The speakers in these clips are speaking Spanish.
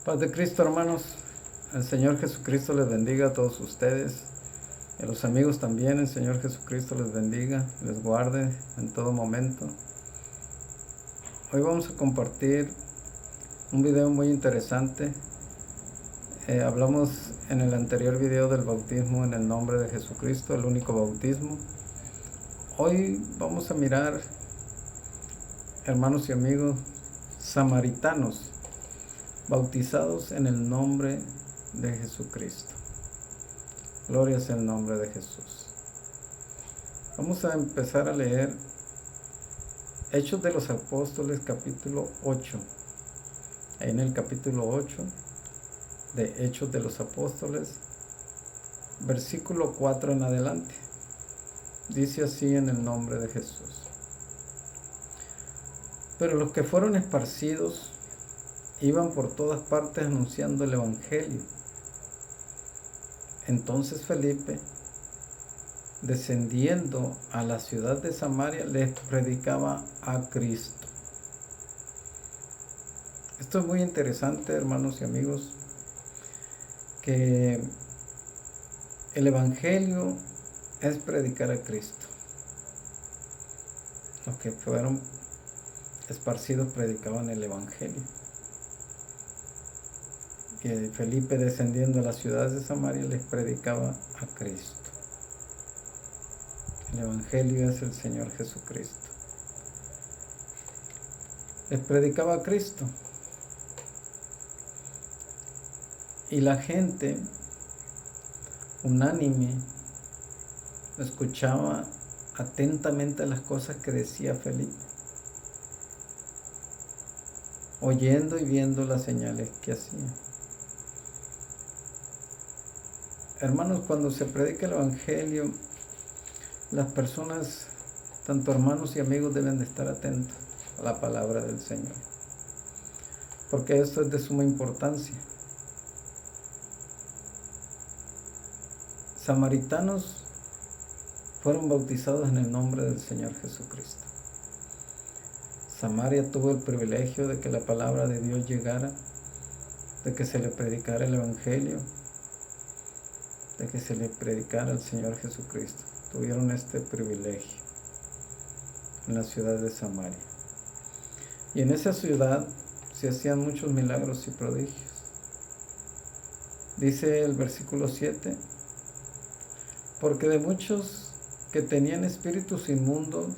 Paz de Cristo, hermanos. El Señor Jesucristo les bendiga a todos ustedes. Y a los amigos también, el Señor Jesucristo les bendiga, les guarde en todo momento. Hoy vamos a compartir un video muy interesante. Hablamos en el anterior video del bautismo en el nombre de Jesucristo, el único bautismo. Hoy vamos a mirar, hermanos y amigos, samaritanos bautizados en el nombre de Jesucristo. Gloria sea el nombre de Jesús. Vamos a empezar a leer Hechos de los Apóstoles, capítulo 8. Ahí en el capítulo 8 de Hechos de los Apóstoles, versículo 4 en adelante. Dice así en el nombre de Jesús. Pero los que fueron esparcidos iban por todas partes anunciando el Evangelio. Entonces Felipe, descendiendo a la ciudad de Samaria, les predicaba a Cristo. Esto es muy interesante, hermanos y amigos, que el Evangelio es predicar a Cristo. Los que fueron esparcidos predicaban el Evangelio. Que Felipe, descendiendo a las ciudades de Samaria, les predicaba a Cristo. El Evangelio es el Señor Jesucristo. Les predicaba a Cristo. Y la gente, unánime, escuchaba atentamente las cosas que decía Felipe, oyendo y viendo las señales que hacía. Hermanos, cuando se predica el Evangelio, las personas, tanto hermanos y amigos, deben de estar atentos a la palabra del Señor, porque esto es de suma importancia. Samaritanos fueron bautizados en el nombre del Señor Jesucristo. Samaria tuvo el privilegio de que la palabra de Dios llegara, de que se le predicara el Evangelio, de que se le predicara al Señor Jesucristo. Tuvieron este privilegio en la ciudad de Samaria. Y en esa ciudad se hacían muchos milagros y prodigios. Dice el versículo 7, porque de muchos que tenían espíritus inmundos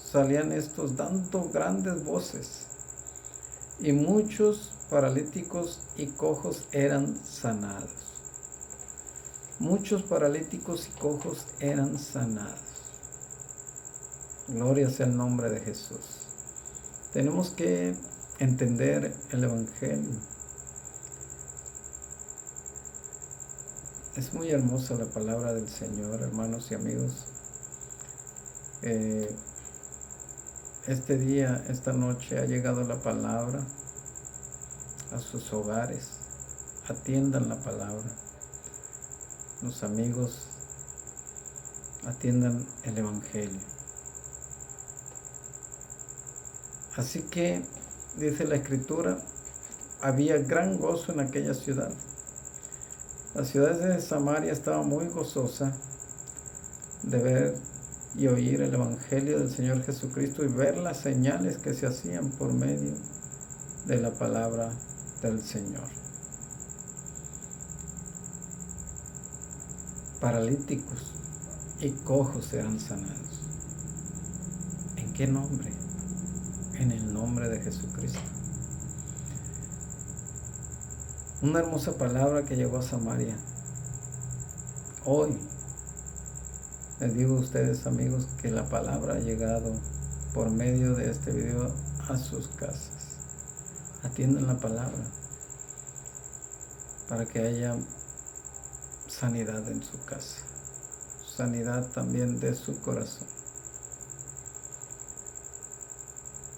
salían estos dando grandes voces, y muchos paralíticos y cojos eran sanados. Muchos paralíticos y cojos eran sanados. Gloria sea el nombre de Jesús. Tenemos que entender el Evangelio. Es muy hermosa la palabra del Señor, hermanos y amigos. Este día, esta noche ha llegado la palabra a sus hogares. Atiendan la palabra. Los amigos, atiendan el Evangelio. Así que, dice la Escritura, había gran gozo en aquella ciudad. La ciudad de Samaria estaba muy gozosa de ver y oír el Evangelio del Señor Jesucristo y ver las señales que se hacían por medio de la palabra del Señor. Paralíticos y cojos eran sanados. ¿En qué nombre? En el nombre de Jesucristo. Una hermosa palabra que llegó a Samaria. Hoy les digo a ustedes, amigos, que la palabra ha llegado por medio de este video a sus casas. Atiendan la palabra para que haya sanidad en su casa, sanidad también de su corazón.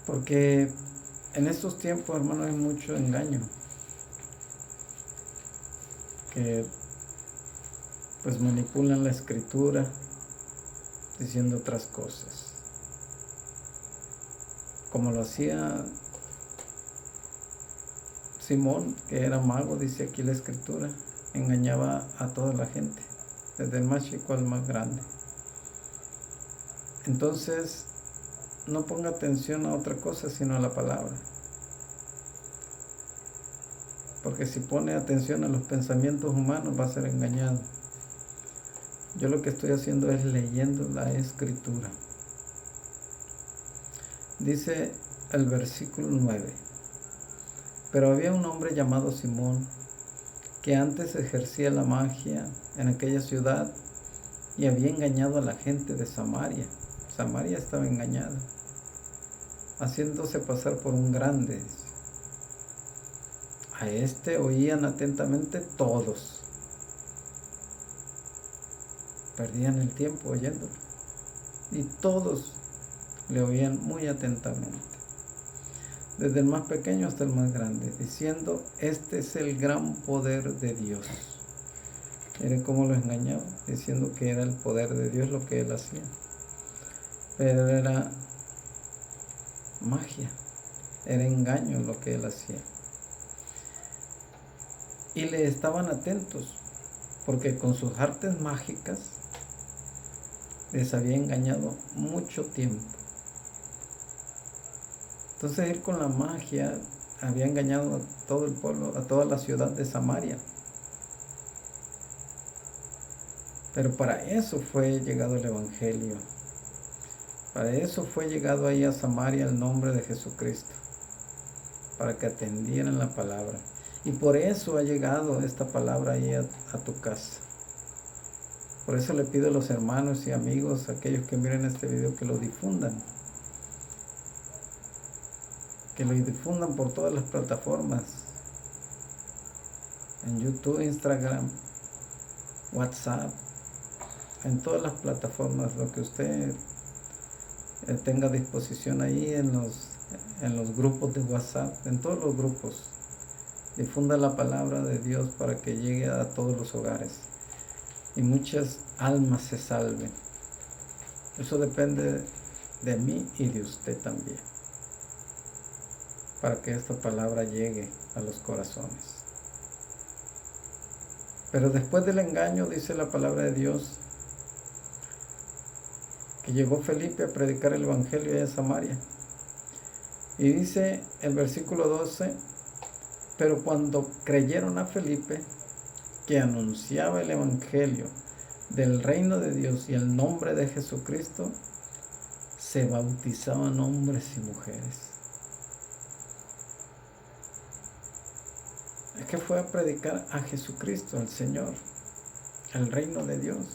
Porque en estos tiempos, hermanos, hay mucho engaño, que pues manipulan la Escritura diciendo otras cosas, como lo hacía Simón, que era mago, dice aquí la escritura, engañaba a toda la gente, desde el más chico al más grande. Entonces, no ponga atención a otra cosa sino a la palabra. Porque si pone atención a los pensamientos humanos va a ser engañado. Yo lo que estoy haciendo es leyendo la escritura. Dice el versículo 9. Pero había un hombre llamado Simón, que antes ejercía la magia en aquella ciudad y había engañado a la gente de Samaria. Samaria estaba engañada, haciéndose pasar por un grande. A este oían atentamente todos. Perdían el tiempo oyéndolo. Y todos le oían muy atentamente, desde el más pequeño hasta el más grande, diciendo: este es el gran poder de Dios. Miren cómo lo engañaba, diciendo que era el poder de Dios lo que él hacía. Pero era magia, era engaño lo que él hacía. Y le estaban atentos, porque con sus artes mágicas les había engañado mucho tiempo. Entonces él con la magia había engañado a todo el pueblo, a toda la ciudad de Samaria. Pero para eso fue llegado el Evangelio. Para eso fue llegado ahí a Samaria el nombre de Jesucristo, para que atendieran la palabra. Y por eso ha llegado esta palabra ahí a tu casa. Por eso le pido a los hermanos y amigos, aquellos que miren este video, que lo difundan. Que lo difundan por todas las plataformas. En YouTube, Instagram, WhatsApp, en todas las plataformas, lo que usted tenga a disposición ahí en los grupos de WhatsApp, en todos los grupos. Difunda la palabra de Dios para que llegue a todos los hogares y muchas almas se salven. Eso depende de mí y de usted también, para que esta palabra llegue a los corazones. Pero después del engaño, dice la palabra de Dios, que llegó Felipe a predicar el Evangelio allá en Samaria. Y dice el versículo 12, pero cuando creyeron a Felipe, que anunciaba el Evangelio del reino de Dios y el nombre de Jesucristo, se bautizaban hombres y mujeres. Es que fue a predicar a Jesucristo, al Señor, el reino de Dios.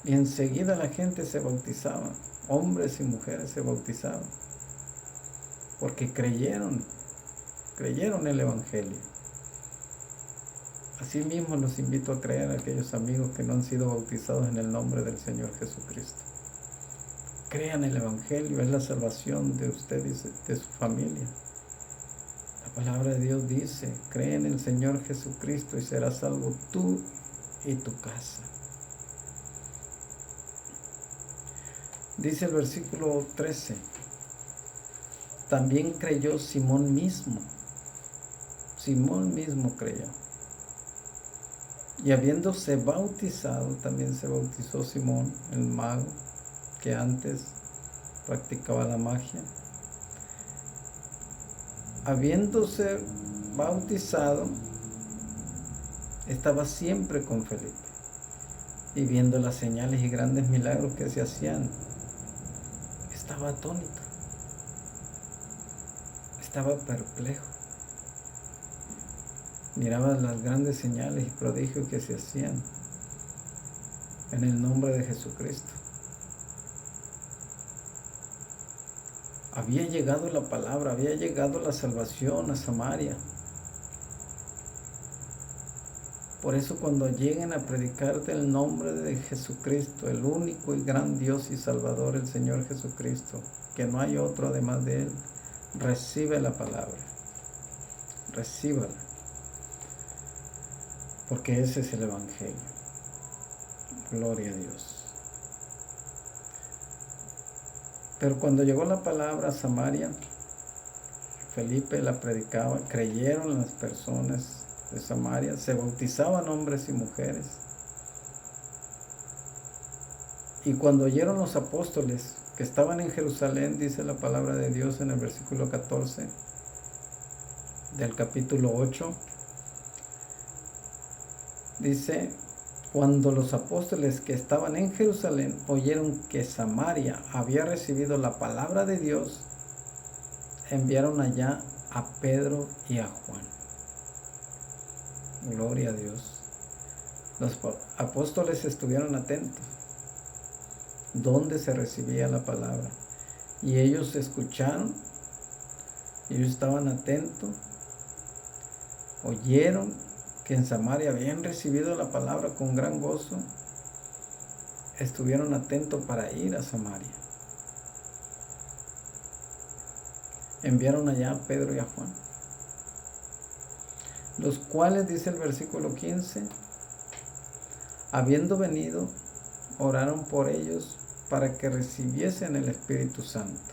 Y enseguida la gente se bautizaba, hombres y mujeres se bautizaban, porque creyeron el Evangelio. Asimismo los invito a creer a aquellos amigos que no han sido bautizados en el nombre del Señor Jesucristo. Crean el Evangelio, es la salvación de usted y de su familia. La palabra de Dios dice: cree en el Señor Jesucristo y serás salvo tú y tu casa. Dice el versículo 13, también creyó Simón mismo. Simón mismo creyó. Y habiéndose bautizado, también se bautizó Simón, el mago, que antes practicaba la magia. Habiéndose bautizado, estaba siempre con Felipe, y viendo las señales y grandes milagros que se hacían, estaba atónito, estaba perplejo. Miraba las grandes señales y prodigios que se hacían en el nombre de Jesucristo. Había llegado la palabra, había llegado la salvación a Samaria. Por eso cuando lleguen a predicarte el nombre de Jesucristo, el único y gran Dios y Salvador, el Señor Jesucristo, que no hay otro además de Él, recibe la palabra, recíbala, porque ese es el Evangelio. Gloria a Dios. Pero cuando llegó la palabra a Samaria, Felipe la predicaba, creyeron las personas de Samaria, se bautizaban hombres y mujeres. Y cuando oyeron los apóstoles que estaban en Jerusalén, dice la palabra de Dios en el versículo 14 del capítulo 8, dice: cuando los apóstoles que estaban en Jerusalén oyeron que Samaria había recibido la palabra de Dios, enviaron allá a Pedro y a Juan. Gloria a Dios. Los apóstoles estuvieron atentos donde se recibía la palabra, y ellos escucharon, ellos estaban atentos, oyeron que en Samaria habían recibido la palabra con gran gozo, estuvieron atentos para ir a Samaria. Enviaron allá a Pedro y a Juan, los cuales, dice el versículo 15, habiendo venido, oraron por ellos para que recibiesen el Espíritu Santo.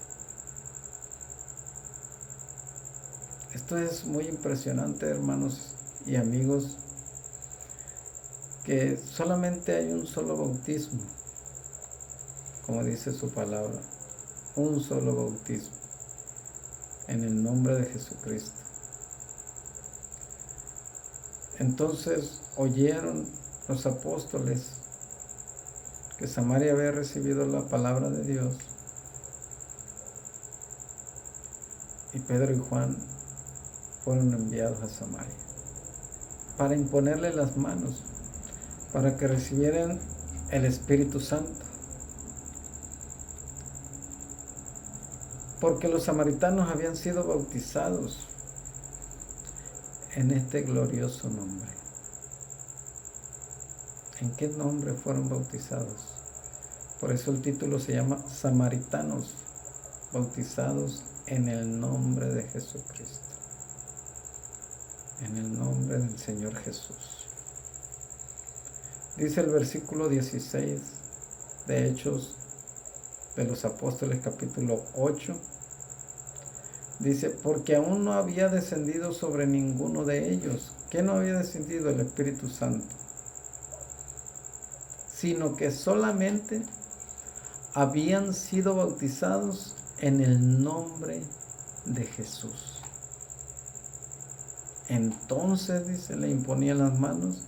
Esto es muy impresionante, hermanos y amigos, que solamente hay un solo bautismo, como dice su palabra, un solo bautismo, en el nombre de Jesucristo. Entonces oyeron los apóstoles que Samaria había recibido la palabra de Dios, y Pedro y Juan fueron enviados a Samaria para imponerle las manos, para que recibieran el Espíritu Santo. Porque los samaritanos habían sido bautizados en este glorioso nombre. ¿En qué nombre fueron bautizados? Por eso el título se llama Samaritanos, bautizados en el nombre de Jesucristo, en el nombre del Señor Jesús. Dice el versículo 16 de Hechos de los Apóstoles, capítulo 8, dice: porque aún no había descendido sobre ninguno de ellos. ¿Qué no había descendido? El Espíritu Santo. Sino que solamente habían sido bautizados en el nombre de Jesús. Entonces, dice, le imponían las manos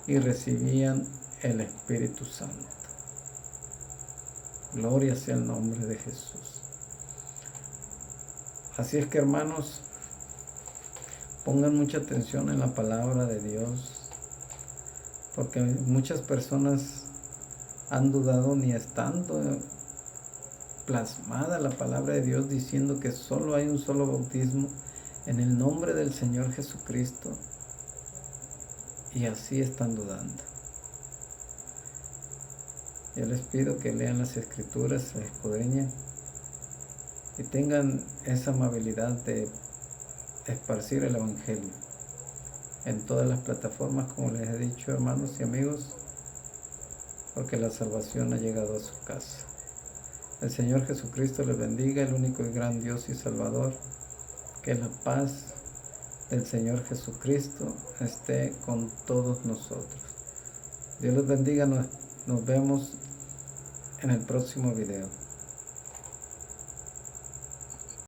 y recibían el Espíritu Santo. Gloria sea el nombre de Jesús. Así es que, hermanos, pongan mucha atención en la palabra de Dios, porque muchas personas han dudado, ni estando plasmada la palabra de Dios diciendo que solo hay un solo bautismo en el nombre del Señor Jesucristo, y así están dudando. Yo les pido que lean las Escrituras, se escudriñen y tengan esa amabilidad de esparcir el Evangelio en todas las plataformas, como les he dicho, hermanos y amigos, porque la salvación ha llegado a su casa. El Señor Jesucristo les bendiga, el único y gran Dios y Salvador. Que la paz del Señor Jesucristo esté con todos nosotros. Dios les bendiga, nos vemos en el próximo video.